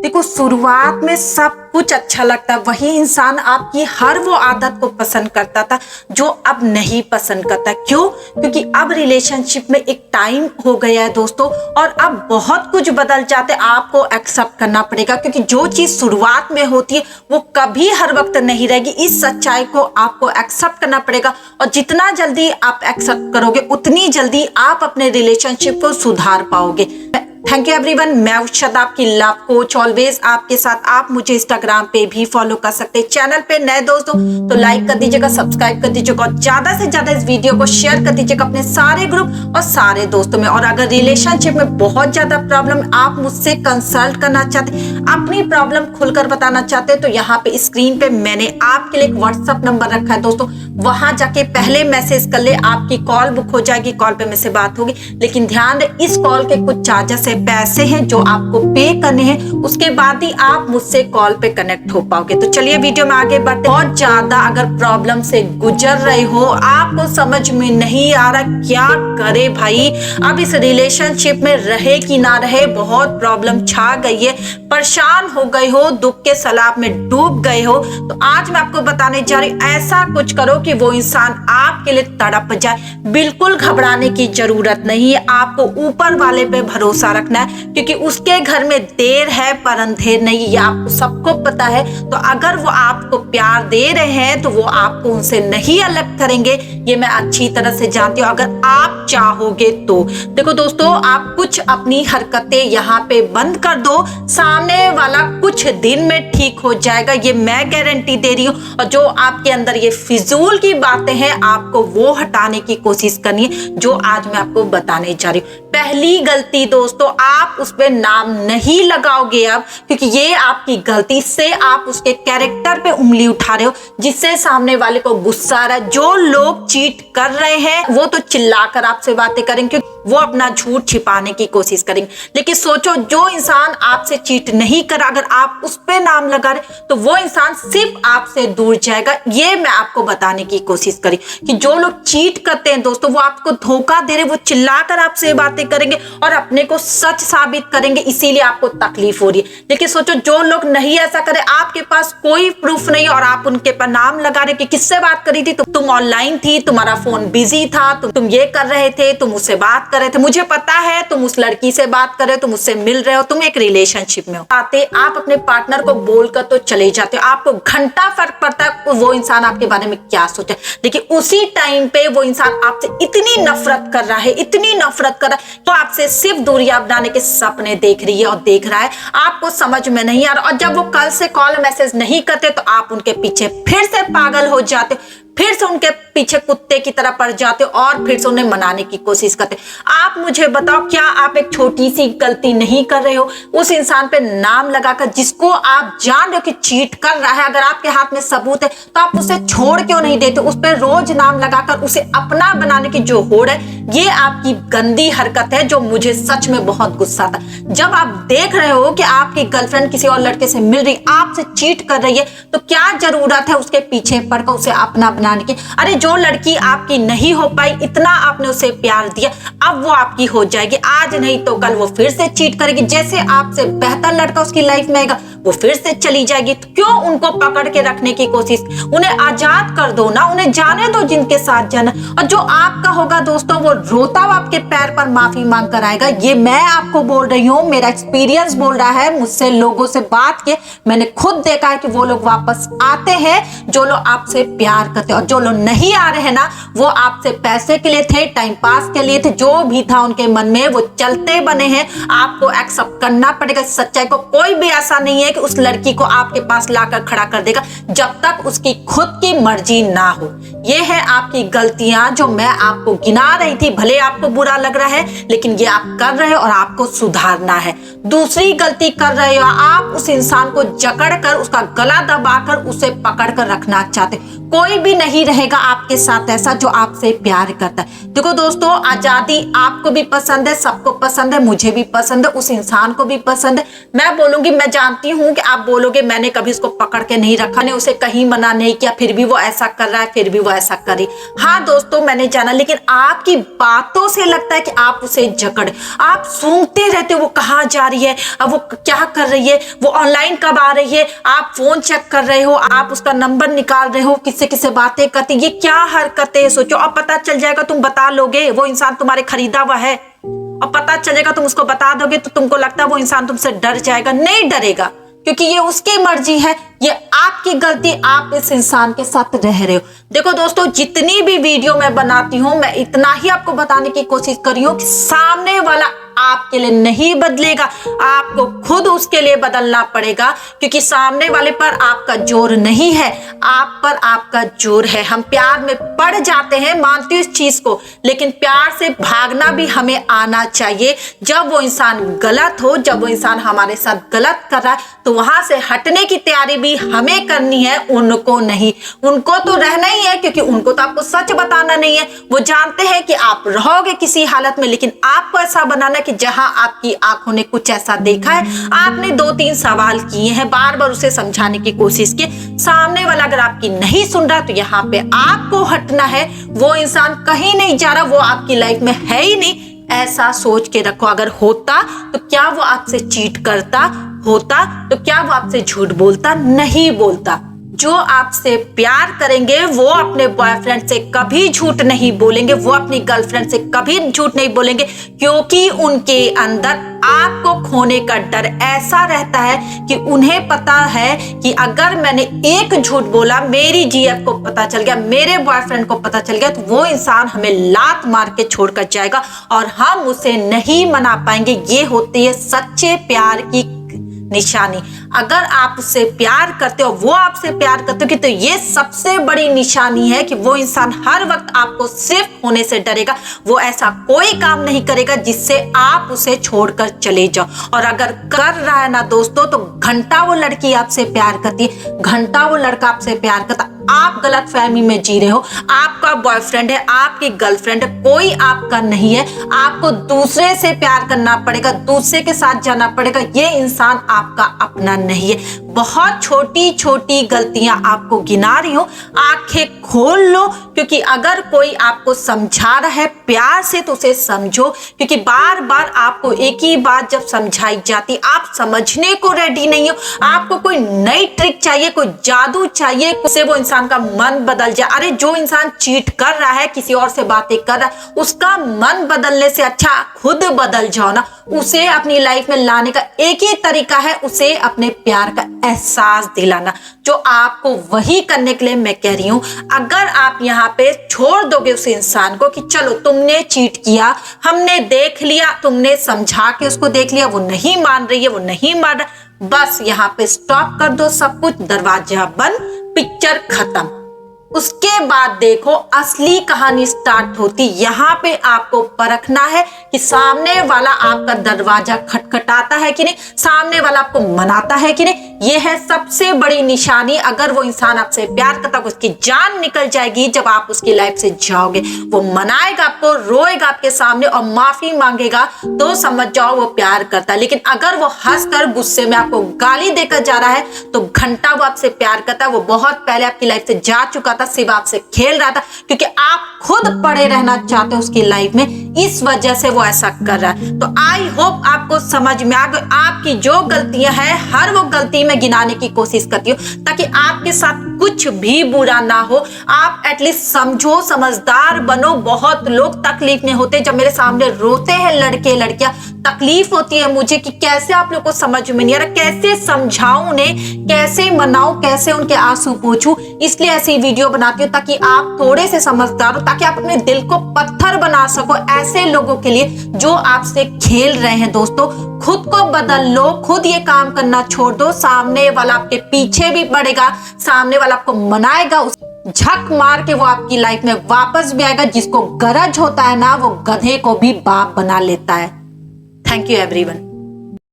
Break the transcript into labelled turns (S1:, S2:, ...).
S1: देखो, शुरुआत में सब कुछ अच्छा लगता है, वही इंसान आपकी हर वो आदत को पसंद करता था जो अब नहीं पसंद करता। क्यों? क्योंकि अब रिलेशनशिप में एक टाइम हो गया है दोस्तों, और अब बहुत कुछ बदल जाते, आपको एक्सेप्ट करना पड़ेगा। क्योंकि जो चीज शुरुआत में होती है वो कभी हर वक्त नहीं रहेगी। इस सच्चाई को आपको एक्सेप्ट करना पड़ेगा, और जितना जल्दी आप एक्सेप्ट करोगे उतनी जल्दी आप अपने रिलेशनशिप को सुधार पाओगे। थैंक यू एवरीवन, मैं उषा आपकी लव कोच, ऑलवेज आपके साथ। आप मुझे इंस्टाग्राम पे भी फॉलो कर सकते हैं। चैनल पे नए दोस्तों तो लाइक कर दीजिएगा, सब्सक्राइब कर दीजिएगा, और ज्यादा से ज्यादा इस वीडियो को शेयर कर दीजिएगा अपने सारे ग्रुप और सारे दोस्तों में। और अगर रिलेशनशिप में बहुत ज्यादा प्रॉब्लम, आप मुझसे कंसल्ट करना चाहते, अपनी प्रॉब्लम खुलकर बताना चाहते हैं, तो यहाँ पे स्क्रीन पे मैंने आपके लिए एक व्हाट्सएप नंबर रखा है दोस्तों, वहां जाके पहले मैसेज कर ले, आपकी कॉल बुक हो जाएगी, कॉल पे मुझसे बात होगी। लेकिन ध्यान रहे, इस कॉल के कुछ चार्जेस है, पैसे हैं जो आपको पे करने हैं, उसके बाद ही आप मुझसे कॉल पे कनेक्ट हो पाओगे। तो चलिए वीडियो में आगे बढ़ते। बहुत ज्यादा अगर प्रॉब्लम से गुजर रहे हो, आपको समझ में नहीं आ रहा क्या करे भाई, अब इस रिलेशनशिप में रहे कि ना रहे, बहुत प्रॉब्लम छा गई है, परेशान हो गए हो, दुख के सैलाब में डूब गए हो, तो आज मैं आपको बताने जा रही हूँ, ऐसा कुछ करो कि वो इंसान आपके लिए तड़प जाए। बिल्कुल घबराने की जरूरत नहीं है, आपको ऊपर वाले पे भरोसा रखना है, क्योंकि उसके घर में देर है पर अंधेर नहीं, ये आपको सबको पता है। तो अगर वो आपको प्यार दे रहे हैं तो वो आपको उनसे नहीं अलग करेंगे, ये मैं अच्छी तरह से जानती हूँ, अगर आप चाहोगे तो। देखो दोस्तों, आप कुछ अपनी हरकतें यहाँ पे बंद कर दो, सामने वाला कुछ दिन में ठीक हो जाएगा, ये मैं गारंटी दे रही हूँ। और जो आपके अंदर ये फिजूल की बातें हैं, आपको वो हटाने की कोशिश करनी है, जो आज मैं आपको बताने जा रही हूँ। पहली गलती दोस्तों, आप उस पे नाम नहीं लगाओगे अब, क्योंकि ये आपकी गलती से आप उसके कैरेक्टर पे उंगली उठा रहे हो, जिससे सामने वाले को गुस्सा आ रहा है। जो लोग चीट कर रहे हैं वो तो चिल्लाकर आपसे बातें करेंगे, क्योंकि वो अपना झूठ छिपाने की कोशिश करेंगे। लेकिन सोचो, जो इंसान आपसे चीट नहीं कर, अगर आप उस पे नाम लगा रहे तो वो इंसान सिर्फ आपसे दूर जाएगा। ये मैं आपको बताने की कोशिश करी कि जो लोग चीट करते हैं दोस्तों, वो आपको धोखा दे रहे, वो चिल्लाकर आपसे बातें करेंगे और अपने को सच साबित करेंगे, इसीलिए आपको तकलीफ हो रही है। लेकिन सोचो, जो लोग नहीं ऐसा करे, आपके पास कोई प्रूफ नहीं और आप उनके पर नाम लगा रहे कि किससे बात करी थी, तुम ऑनलाइन थी, तुम्हारा फोन बिजी था, तुम ये कर रहे थे, तुम उससे बात कर रहे थे, मुझे पता है तुम उस लड़की से बात कर रहे हो, तुम उससे मिल रहे हो, तुम एक रिलेशनशिप में हो। आते आप अपने पार्टनर को बोलकर तो चले जाते हो, आपको घंटा फर्क पड़ता है वो इंसान आपके बारे में क्या सोचे। लेकिन उसी टाइम पे वो इंसान आपसे इतनी नफरत कर रहा है, इतनी नफरत कर रहा है, तो आपसे सिर्फ दूरियां बनाने के सपने देख रही है और देख रहा है, आपको समझ में नहीं आ रहा। और जब वो कल से कॉल मैसेज नहीं करते तो आप उनके पीछे फिर से पागल हो जाते हो, फिर से उनके पीछे कुत्ते की तरह पड़ जाते हो और फिर से उन्हें मनाने की कोशिश करते। आप मुझे बताओ, क्या आप एक छोटी सी गलती नहीं कर रहे हो? उस इंसान पे नाम लगाकर, जिसको आप जान रहे हो कि चीट कर रहा है, अगर आपके हाथ में सबूत है तो आप उसे छोड़ क्यों नहीं देते? उस पर रोज नाम लगाकर उसे अपना बनाने की जो होड़ है, ये आपकी गंदी हरकत है, जो मुझे सच में बहुत गुस्सा आता। जब आप देख रहे हो कि आपकी गर्लफ्रेंड किसी और लड़के से मिल रही, आपसे चीट कर रही है, तो क्या जरूरत है उसके पीछे पड़कर उसे अपना बनाने की? अरे जो लड़की आपकी नहीं हो पाई, इतना आपने उसे प्यार दिया, अब वो आपकी हो जाएगी। आज नहीं तो कल वो फिर से चीट करेगी। जैसे आपसे बेहतर लड़का उसकी लाइफ में आएगा, वो फिर से चली जाएगी। तो क्यों उनको पकड़ के रखने की कोशिश? उन्हें आजाद कर दो ना, उन्हें जाने दो जिनके साथ जाना। और जो आपका होगा दोस्तों, वो रोता हुआ आपके पैर पर माफी मांग कर आएगा। ये मैं आपको बोल रही हूँ, मेरा एक्सपीरियंस बोल रहा है, मुझसे लोगों से बात किए मैंने खुद देखा है कि वो लोग वापस आते हैं जो लोग आपसे प्यार करते हैं। और जो लोग नहीं आ रहे हैं ना, वो आपसे पैसे के लिए थे, टाइम पास के लिए थे, जो भी था उनके मन में, वो चलते बने हैं। आपको एक्सेप्ट करना पड़ेगा सच्चाई को। कोई भी ऐसा नहीं है कि उस लड़की को आपके पास लाकर खड़ा कर देगा जब तक उसकी खुद की मर्जी ना हो। ये है आपकी गलतियां जो मैं आपको गिना रही थी। भले आपको बुरा लग रहा है, लेकिन ये आप कर रहे हो और आपको सुधारना है। दूसरी गलती कर रहे हो, आप उस इंसान को जकड़कर, उसका गला दबाकर उसे पकड़कर रखना चाहते। कोई भी नहीं रहेगा आपके साथ ऐसा जो आपसे प्यार करता है। देखो दोस्तों, आजादी आपको भी पसंद है, सबको पसंद है, मुझे भी पसंद है, उस इंसान को भी पसंद है। मैं बोलूंगी, मैं जानती हूँ हूँ कि आप बोलोगे मैंने कभी उसको पकड़ के नहीं रखा, मैंने उसे कहीं मना नहीं किया, फिर भी वो ऐसा कर रहा है, फिर भी वो ऐसा करी। हाँ दोस्तों मैंने जाना, लेकिन आपकी बातों से लगता है कि आप उसे जकड़, आप सूंघते रहते हो वो कहाँ जा रही है, अब वो क्या कर रही है, वो ऑनलाइन कब आ रही है, आप फोन चेक कर रहे हो, आप उसका नंबर निकाल रहे हो, किससे किससे बातें करते, ये क्या हरकतें है सोचो। अब पता चल जाएगा तुम बता लोगे, वो इंसान तुम्हारे खरीदा हुआ है, और पता चलेगा तुम उसको बता दोगे तो तुमको लगता है वो इंसान तुमसे डर जाएगा। नहीं डरेगा, क्योंकि ये उसकी मर्जी है, ये आपकी गलती, आप इस इंसान के साथ रह रहे हो। देखो दोस्तों, जितनी भी वीडियो मैं बनाती हूँ मैं इतना ही आपको बताने की कोशिश कर रही हूँ कि सामने वाला आपके लिए नहीं बदलेगा, आपको खुद उसके लिए बदलना पड़ेगा, क्योंकि सामने वाले पर आपका जोर नहीं है, आप पर आपका जोर है। हम प्यार में पड़ जाते हैं, मानती हूँ इस चीज को, लेकिन प्यार से भागना भी हमें आना चाहिए। जब वो इंसान गलत हो, जब वो इंसान हमारे साथ गलत कर रहा है, तो वहां से हटने की तैयारी भी हमें करनी है, उनको नहीं। उनको तो रहना ही है, क्योंकि उनको तो आपको सच बताना नहीं है। वो जानते हैं कि आप रहोगे किसी हालत में, लेकिन आपको ऐसा बनाना कि जहां आपकी आंखों ने कुछ ऐसा देखा है, आपने 2-3 सवाल किए हैं, बार बार उसे समझाने की कोशिश की, सामने वाला अगर आपकी नहीं सुन रहा, तो यहाँ पे आपको हटना है। वो इंसान कहीं नहीं जा रहा, वो आपकी लाइफ में है ही नहीं, ऐसा सोच के रखो। अगर होता तो क्या वो आपसे चीट करता, होता तो क्या वो आपसे झूठ बोलता, नहीं बोलता। जो आपसे प्यार करेंगे वो अपने बॉयफ्रेंड से कभी झूठ नहीं बोलेंगे, वो अपनी गर्लफ्रेंड से कभी झूठ नहीं बोलेंगे, क्योंकि उनके अंदर आपको खोने का डर ऐसा रहता है कि उन्हें पता है कि अगर मैंने एक झूठ बोला, मेरी जीएफ को पता चल गया, मेरे बॉयफ्रेंड को पता चल गया, तो वो इंसान हमें लात मार के छोड़कर जाएगा और हम उसे नहीं मना पाएंगे। ये होती है सच्चे प्यार की निशानी। अगर आप उससे प्यार करते हो, वो आपसे प्यार करते हो, तो ये सबसे बड़ी निशानी है कि वो इंसान हर वक्त आपको सिर्फ होने से डरेगा। वो ऐसा कोई काम नहीं करेगा जिससे आप उसे छोड़कर चले जाओ। और अगर कर रहा है ना दोस्तों, तो घंटा वो लड़की आपसे प्यार करती है, घंटा वो लड़का आपसे प्यार करता, आप गलत फहमी में जी रहे हो। आपका बॉयफ्रेंड है, आपकी गर्लफ्रेंड है, कोई आपका नहीं है। आपको दूसरे से प्यार करना पड़ेगा, दूसरे के साथ जाना पड़ेगा। ये इंसान आपका अपना नहीं है। बहुत छोटी छोटी गलतियां आपको गिना रही हूं, आंखें खोल लो, क्योंकि अगर कोई आपको समझा रहा है प्यार से तो उसे समझो, क्योंकि बार बार आपको एक ही बात जब समझाई जाती, आप समझने को रेडी नहीं हो। आपको कोई नई ट्रिक चाहिए, कोई जादू चाहिए, उससे वो इंसान का मन बदल जाए। अरे जो इंसान चीट कर रहा है, किसी और से बातें कर रहा है, उसका मन बदलने से अच्छा खुद बदल जाओ ना। उसे अपनी लाइफ में लाने का एक ही तरीका है, उसे अपने प्यार का एहसास दिलाना, जो आपको वही करने के लिए मैं कह रही हूं। अगर आप यहाँ पे छोड़ दोगे उस इंसान को कि चलो तुमने चीट किया, हमने देख लिया, तुमने समझा के उसको देख लिया, वो नहीं मान रही है, वो नहीं मान रहा, बस यहाँ पे स्टॉप कर दो सब कुछ, दरवाजा बंद, पिक्चर खत्म। उसके बाद देखो असली कहानी स्टार्ट होती। यहाँ पे आपको परखना है कि सामने वाला आपका दरवाजा खटखटाता है कि नहीं, सामने वाला आपको मनाता है कि नहीं। ये है सबसे बड़ी निशानी। अगर वो इंसान आपसे प्यार करता है, उसकी जान निकल जाएगी जब आप उसकी लाइफ से जाओगे। वो मनाएगा आपको, रोएगा आपके सामने और माफी मांगेगा, तो समझ जाओ वो प्यार करता है। लेकिन अगर वो हंसकर गुस्से में आपको गाली देकर जा रहा है, तो घंटा वो आपसे प्यार करता है। वो बहुत पहले आपकी लाइफ से जा चुका था, सिर्फ आपसे खेल रहा था, क्योंकि आप खुद पड़े रहना चाहते हो उसकी लाइफ में, इस वजह से वो ऐसा कर रहा है। तो आई होप आपको समझ में आ गई। आपकी जो गलतियां हैं, हर वो गलती में गिनाने की कोशिश करती हूँ, ताकि आपके साथ कुछ भी बुरा ना हो। आप एटलीस्ट समझो, समझदार बनो। बहुत लोग तकलीफ में होते, जब मेरे सामने रोते हैं लड़के लड़कियां, तकलीफ होती है मुझे कि कैसे आप लोग को समझ में नहीं आ रहा, कैसे समझाऊं उन्हें, कैसे मनाऊं, कैसे उनके आंसू पोंछूं। इसलिए ऐसी वीडियो बनाती हूँ ताकि आप थोड़े से समझदार हो, ताकि आप अपने दिल को पत्थर बना सको ऐसे लोगों के लिए जो आपसे खेल रहे हैं। दोस्तों, खुद को बदल लो, खुद ये काम करना छोड़ दो। सामने वाला आपके पीछे भी पड़ेगा, सामने वाला आपको मनाएगा, झक मार के वो आपकी लाइफ में वापस भी आएगा। जिसको गरज होता है ना, वो गधे को भी बाप बना लेता है। Thank you everyone.